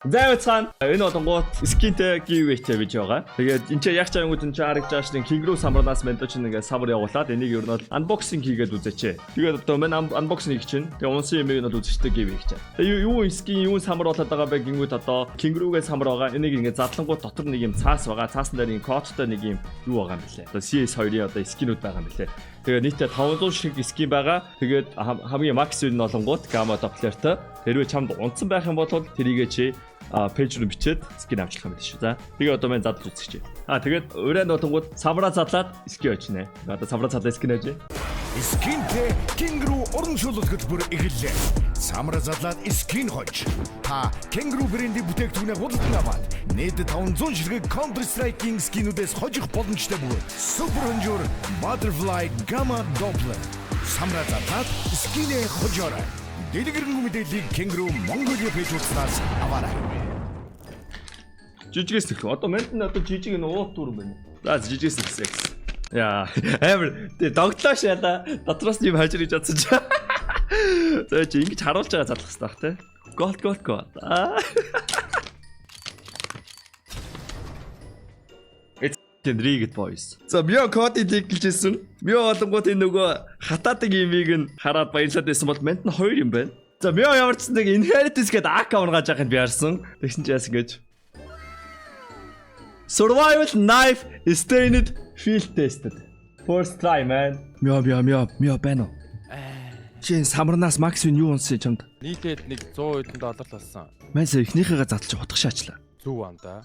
Зайвцхан энэ одонгууд скинтэй giveaway-тэй бич байгаа. Тэгээд энэ ч яг ч ангууд энэ харагдж байгаа чинь Kingru самбараас менточ нэгээ самбар явуулаад энийг ер нь бол unboxing хийгээд үзээч. Тэгээд одоо мань unboxing хийж чинь. Тэгээд унсан юм нь үзэжтэй giveaway хийж. Тэгээд юу скин юу самбар болоод байгаа бэ гингүүд одоо Kingru-гээ самбар байгаа. Энийг ингээ задлангууд дотор нэг юм цаас байгаа. Цаасан дээр нэг кодтой нэг юм юу байгаа юм бэлээ. Одоо CS2-ийн одоо скинүүд байгаа юм бэлээ. Тэгээд нийтдээ 500 шиг скин байгаа. Тэгээд хамгийн макс нь олонгууд Gamma Doppler-тэй. Хэрвээ чамд унтсан байх юм бол тэрийгээ чи пэйж руу бичээд скин авчлах юм биш үү? За. Тэгээ одоо мэн задлж үзчих чи. Тэгээд өрөөнд болонгууд самбараа задлаад скин очнэ. Одоо самбараа задлаа скин ажээ. Скинтэй Kingru урамшуулалт хөтөлбөр эхэллээ. Самбараа задлаад скин хож. Та Kingru брендийн бүтээгдэхүүнээ худалдан аваад нийт 500 ширхэг Counter Strike-ийн скинүүдээс хожих боломжтой бөгөөд супер хонжуур Butterfly Gamma Doppler самбараа задлаад скинээ хожоорой. Дэлгэрэнгүй мэдээллийг Kingru Mongolia пэйжээс аваарай. Жижигээс их. Одоо мент нь одоо жижиг нь уут дүр юм байна. За жижигээс ихсээ. Яа, амар догтлоо шаада. Дотроос юм хажир гэж бодсон чи. За чи ингэж харуулж байгаа задлах хэрэгтэй бах те. Гол. It's Rigged boys. За мё кодыг хэлжсэн. Мё олонгууд энэ нөгөө хатаадаг имийг нь хараад баярлаад байсан бол мент нь 2 юм байна. За мё ямарч нэг inheritance гэдэг ак аваргаж яхад би харсан. Тэгсэн чи яасан гэж. Survival knife stained field tested. First try man. Мё байна уу? Чи самарнаас максимум юу унсан чамд? Нийтээд нэг 100 хэдэн доллар болсон. Манайс эхнийхээгээ задлж утгах шаачлаа. Зүв анда.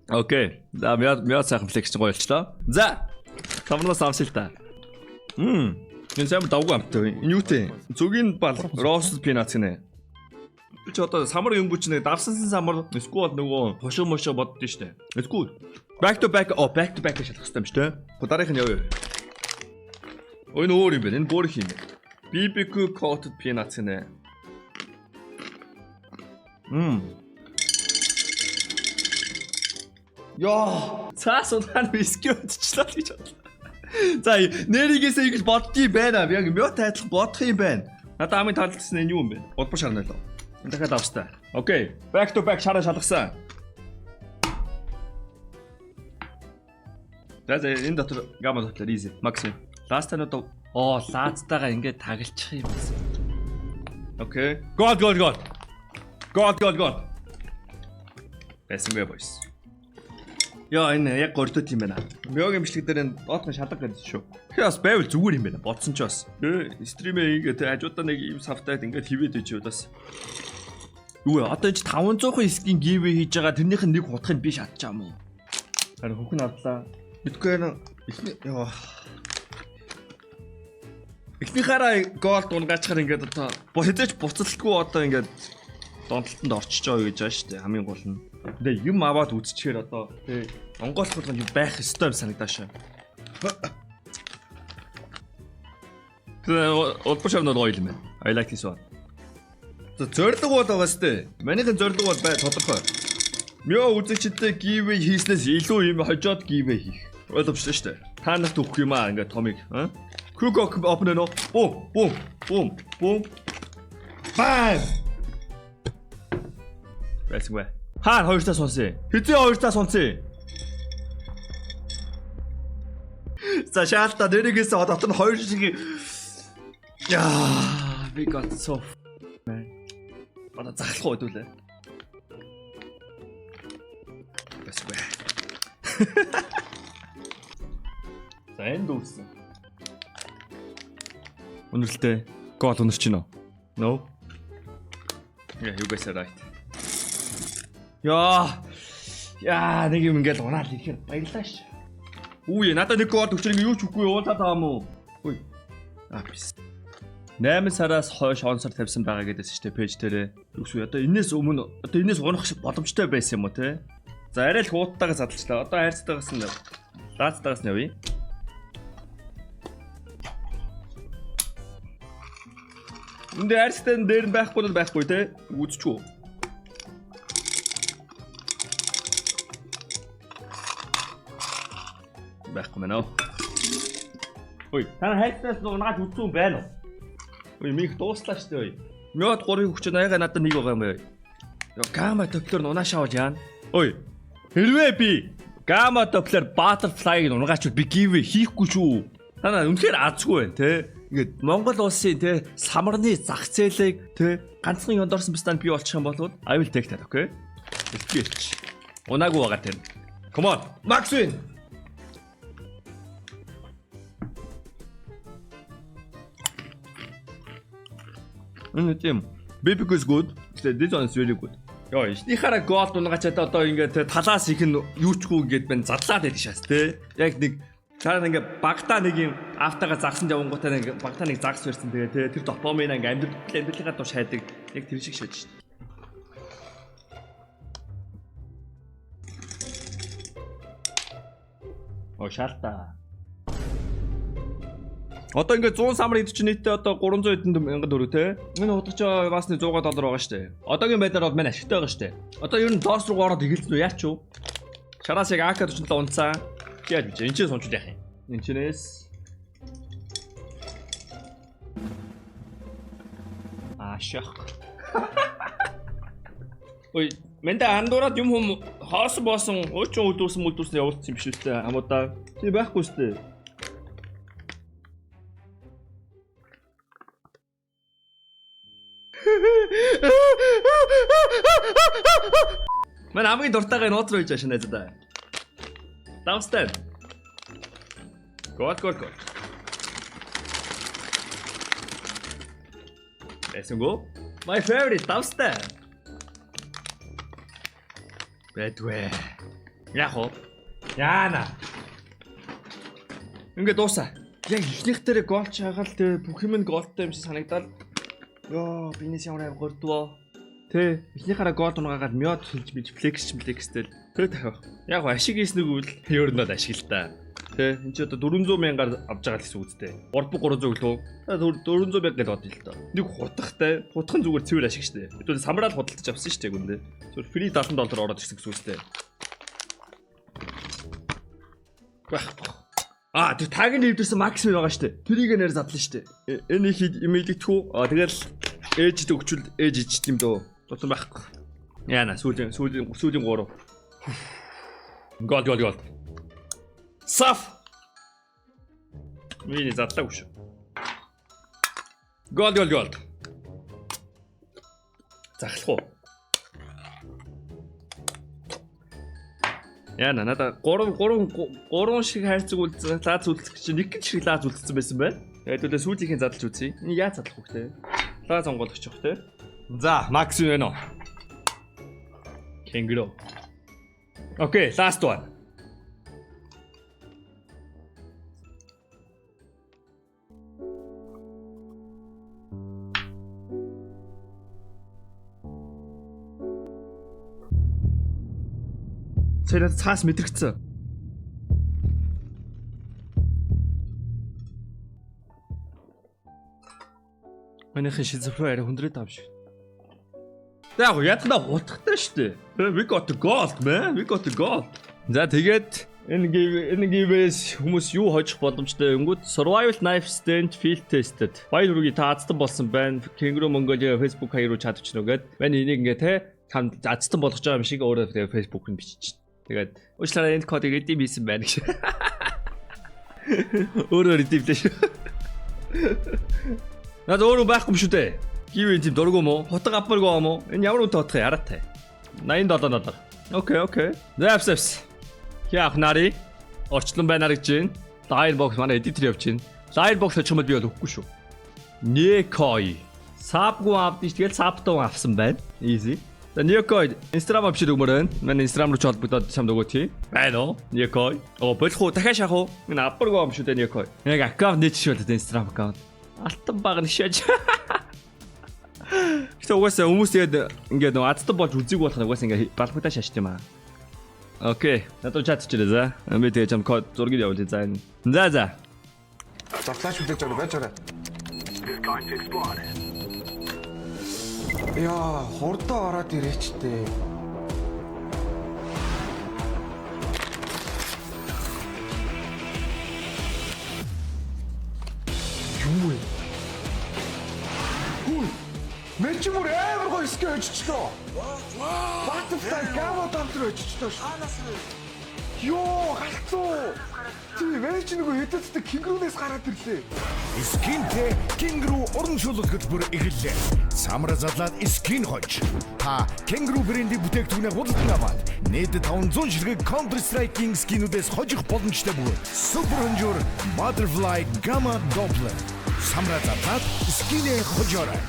Окей. Да мё сайхан флекс гойлчлаа. За. Самарнаас авсан л та. Энэ самар давгүй амттай. Энэ юутэй? Зүгийн бал roasted peanuts гинэ. Чи одоо самар юм бүч нэг давсан самар эсвэл нөгөө хошоо мошоо боддоо штэ. Эсвэл back to back шалах хэрэгтэй юм штэ. Дараах нь явъя. Энэ өөр юм байна. Энэ бүр их юм. BBQ coated peanuts гинэ. Яа, цаас удаан виски удчихлаа гэж бодлоо. За, нэрийгээсээ ингэж боддгий байна. Яг мё тайлах бодох юм байна. Надад хамгийн таалагдсан нь юу юм бэ? Улбар шарна лөө. Энэ дахиад австай. Окей. Back to back шараа шалгасан. За энэ дотор Gamma Doppler easy. Максим. Last time одоо лаацтайгаа ингээд тагалчих юм байна. Окей. Гол. Байсан бай boys. Яа энэ яг гордод юм байна. Мёгийн бичлэг дээр энэ доотхон шалга гэдэг шүү. Тэгэхээр бас байвал зүгээр юм байна. Бодсон ч бас. Стримээ ингээд хажуудаа нэг юм савтаад ингээд хивээд ичээ бас. Юу одоо энэ 500 скин giveaway хийж байгаа тэрнийх нь нэг хутгыг би шатчаа юм уу? Харин хөхн авлаа. Мэдгүй яа. Эхнийхаараа гол дунгачаар ингээд одоо хэдэж буцалтгүй одоо ингээд донтолтонд орчиж байгаа гэж байна шүү дээ. Хамгийн гол нь. Тэгээ юм аваад үзчихээр одоо тий Монгол болгонд юм байх ёстой юм санагдаашаа. Тэгээ улбар шавнууд гоё юм байна. I like this one. Зорилго бол байгаа сте. Манийхэн зорилго бол тодорхой. Мё үзэгчтэй giveaway хийснээс илүү юм хожоод giveaway хийх. Ойлгомжтой шүү дээ. Та нарт өгөх юм аа ингээд томыг. Quick open нөө. Boom. Bam. Байсгүй. Хаан 2-таа сонсон. Хэзээ 2-таа сонсон? За шаалтаа нэрийгээс дотор нь 2 шиг. Яа, we got so man. Одоо захлах үйдүүлээ. Байсгүй. За энэ дүүсэн. Өнөрлөлтөө гол өнөрч гинөө. No. Yeah, you guys are right. Яа, нэг юм ингээл унаал ихээр баярлаа ш. Үгүй надад нэг гол өчрөг юу ч үгүй уулаад байгаа юм уу? Үгүй. Бис. 8 сараас хойш онцор тавьсан байгаа гэдээс штэ пэйж дээрээ. Үгүй одоо энэс өмнө одоо энэс унах боломжтой байсан юм уу те? За арай л хууттайгаа задлчлаа. Одоо хайрцтайгаас нь лаацтайгаас нь явъя. Энд хайрцтай дээр нь байхгүй те? Үзчихв. Байхгүй мэнэ. Ой, та хайрцаас унгаад үзсэн юм байна уу? Ой, минь дууслаа штэ ой. Мёд 3-ыг өгч байгаа надад нэг байгаа юм байна. Гамма Doppler унаашаа аваад яана. Ой. Хэрвээ би Гамма Doppler Butterfly-г унгаач би give хийхгүй шүү. Танаа үнэхээр азгүй байна те. Ингээд Монгол улсын те самарны зах зээлийг те ганцхан ёндорсон бистан би болчих юм бол I will take that, okay? Илтгэж. Унаагүй байгаа тэр. Come on. Max win. Тийм. Bebek is good. This one is really good. Яа, ихнийхаараа гол дунгачаад одоо ингээд талаас их нь юучгүй ингээд бэн задлаад байдаг шээс те. Яг нэг цаана ингээд багтаа нэг юм автага загсан явангуудаа нэг багтаа нэг загс барьсан тэгээ те. Тэр допамин ингээд амьдралынхаа душ хайдаг. Яг тэр шиг шийдэж шээ. Оо шаалтаа. Одоо ингээд 100 самар идэх чинь нийтдээ одоо 300 эдэн мянган төгрөг те. Энэ удаж бас $100 байгаа штэ. Одоогийн байдлаар бол манай ашигтай байгаа штэ. Одоо ер нь доос руу ороод игэлцэн үү яач юу? Шараас яг AK-47 унцаа. Яаж бич? Энд чинь сунчуд яах юм? Энд чинээс шах. Ой, мэнда андуураад юм хүм хоосон боосон өөчөн үлдүүлсэн явуулсан юм биш үстэй амуудаа. Чи байхгүй үстэй. Мэн хамгийн дуртайгаа нууц руу хийж ашиг найзаа. Downstairs. Go. Let's go. My favorite downstairs. Bedway. Яхоо. Яана. Ингээ дуусаа. Яг ихнийх дээр гол чагаал тэ бүх юм нь голтой юм шиг санагдаад. Йоо, бинес ямар гордвоо. Тэ ихнийхаараа гол унгаагаад мёд хэлж бич флекстэй. Тэ тавих. Яг ашиг хийснэг үл өөрөндөө ашиг л та. Тэ энэ ч одоо 400 мянгаар авч байгаа л гэсэн үгтэй. 300 лөө. 400 мянга гэж бодъё л доо. Нэг хутгахтай. Хутхан зүгээр цэвэр ашиг штэ. Хэдүүл самраал худалдаж авсан штэ гүндээ. Зүгээр фри $70 ороод ирсэн гэсэн үгтэй. Тэр таг нь хэвдэрсэн максимум байгаа штэ. Тэрийг нэр задлаа штэ. Энэ их имэйлэгдэхүү. Тэгэл ээжд өгчүүл ээж ичт юм дөө. Дутсан байхгүй. Яана сүүлийн 3. Гол. Саф. Миний задлаагүй шүү. Гол. Захлах уу? Яна надаа 3 шиг хайрцаг үлдсэн лааз үлдэх чинь нэг шиг лааз үлдсэн байсан байна. Хэдүүлээ сүүлийнхээ задлж үзье. Энэ яаж задлах вэ те? Лааз онгойлгоч явах те. За, макс юу вэ нөө? Kangaroo. Okay, last one. Цаараа цаас мэдрэгцэн. Манайхын шизофрен арай хүндрээд байгаа юм шиг. Яг ятна утгатай шүү дээ. We got the gold man. We got the gold. За тэгээд энэ гивээс хүмүүс юу хожих боломжтой өнгөт survival knife stand field tested. Баяр хүргэе та азтан болсон байна. Kangaroo Mongolia Facebook хаяг руу чадчихно гээд. Мань энийг ингээ те танд азтан болгож байгаа юм шиг өөрөө Facebook-нд бичиж. Тэгээд уучлаарай энэ кодыг эдим хийсэн байна гэж. Өөрөө эдимлээ шүү. Наад өөрөө байхгүй юм шүү дээ. Гив энэ дургу мó? Хотог апаргүй юм уу? Энэ ямар үнэтэй хотох яраатай. $87. Окей. Запс. Яах нари? Орчлон байна гэж байна. Firebox манай эдитер явж байна. Firebox очмод би бол өгөхгүй шүү. Некой. Сапгүй авдиж тэгэл саптон авсан байна. Easy. За Некой Instagram авчир өгмөр байна. Манай Instagram руу ч холбогдоод чамд өгөөч. Байна уу? Некой. Болох уу? Дахиад шахах уу? Энэ апаргүй юм шүү дээ Некой. Яг аккаунт нээчих шүү дээ Instagram аккаунт. Алтан баг нь шааж. Гэтэ угаасаа хүмүүс тэгээд ингээд нэг азтан болж үзэг болох угаасаа ингээд балхуудаа шаашд юм аа. Окей. Надад чатчихлээ за. Би тэгээд чам код зургийг явуулъя за. За. Флаш үлээж байгаа байж байгаа. Яа, хурдаа ороод ирээчтэй. Юу вэ? чи бүр амар гоё скин оччихлоо. Баттай гава доктор оччихлоо шүү. Йоо, галцуу. Чи вэж нэг хэдэцтэй кингрунээс гараад ирлээ. Скинтэй кингру урамшуулалт хөтөлбөр эхэллээ. Самра задлаад скин хож. Та кингру брендийн бүтээгдэхүүнээ худалдан аваад нийт 500 ширхэг Counter Strike-ийн скинүүдээс хожих боломжтой бөгөөд супер хонжуур Butterfly Gamma Doppler. Самра задлаад скинээ хожоорой.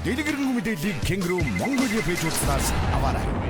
Дэлгэрэнгүй мэдээллийг Кингру Монголын пэйж утаснаас аваарай.